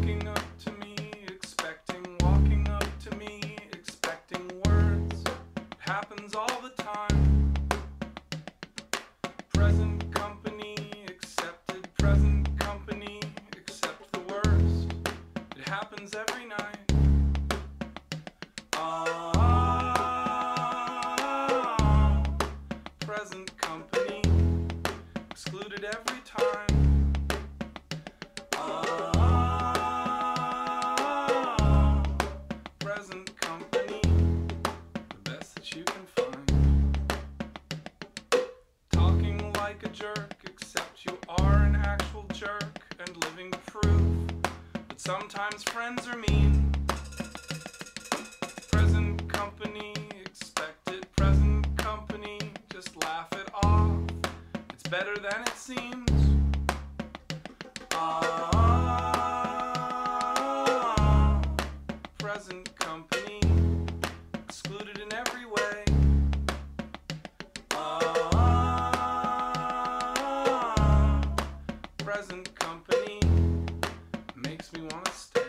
Walking up to me, expecting, walking up to me, expecting words. It happens all the time. Present company accepted, present company accept the worst. It happens every night. Present company excluded every time. Present company, the best that you can find. Talking like a jerk, except you are an actual jerk, and living proof that sometimes friends are mean. Present company expected, present company, just laugh it off. It's better than it seems. Present company excluded in every way. Present company makes me want to stay.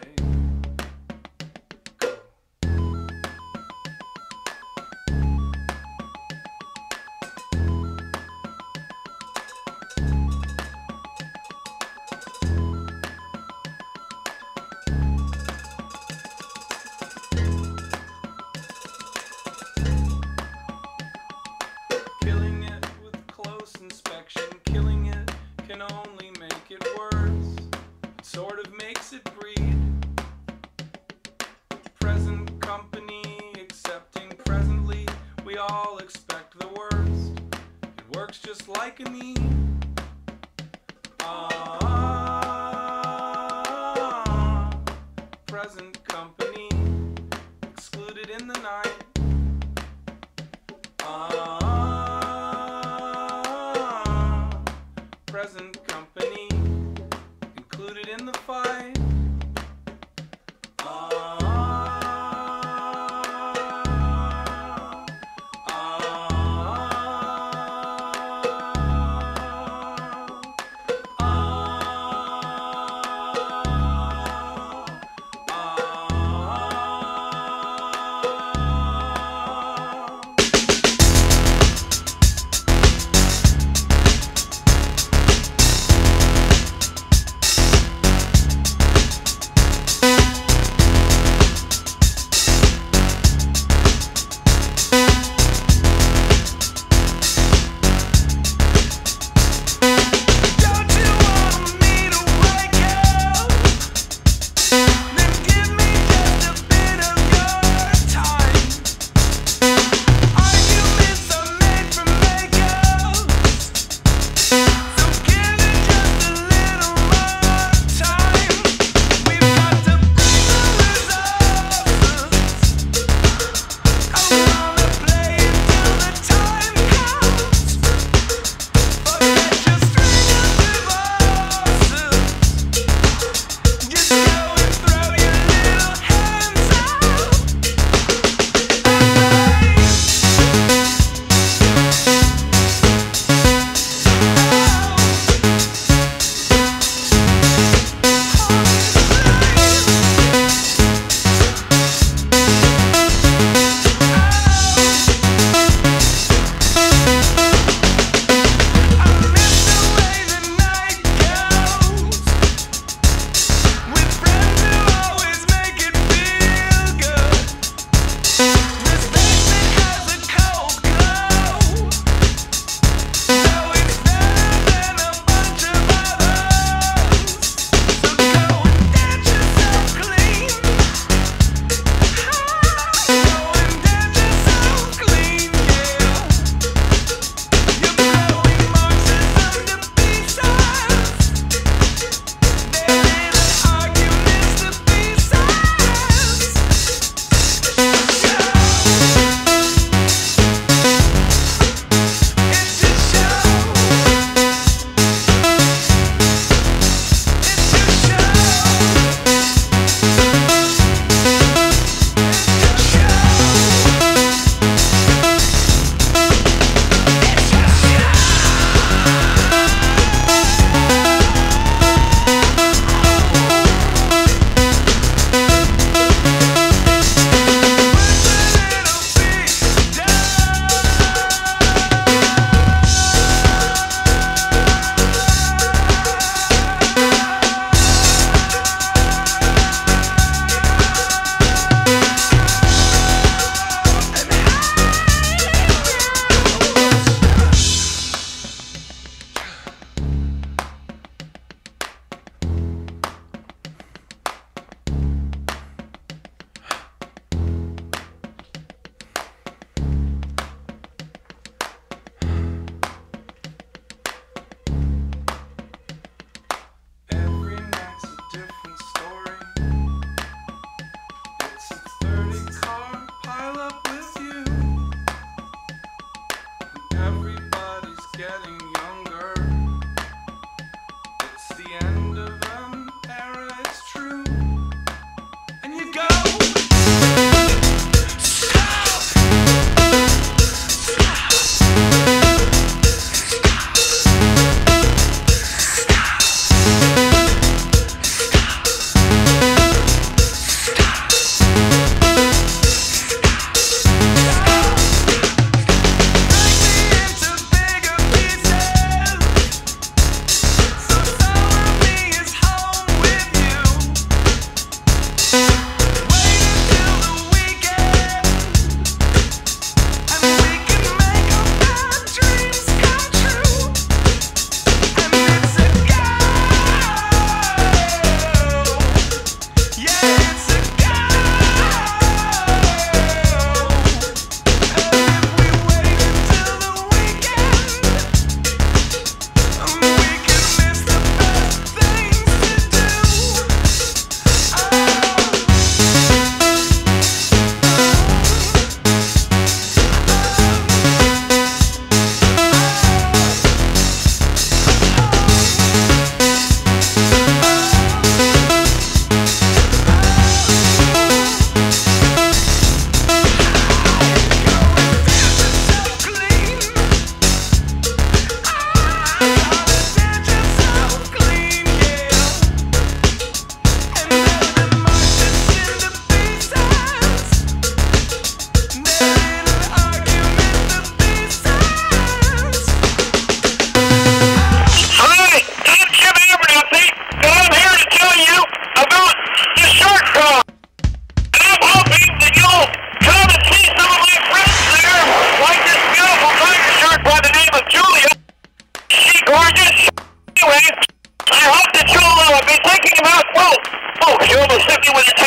Killing it with close inspection, killing it can only make it worse. It sort of makes it breed. Present company accepting, presently we all expect the worst. It works just like a need. Present company excluded in the night. Present company included in the fight. With hit me with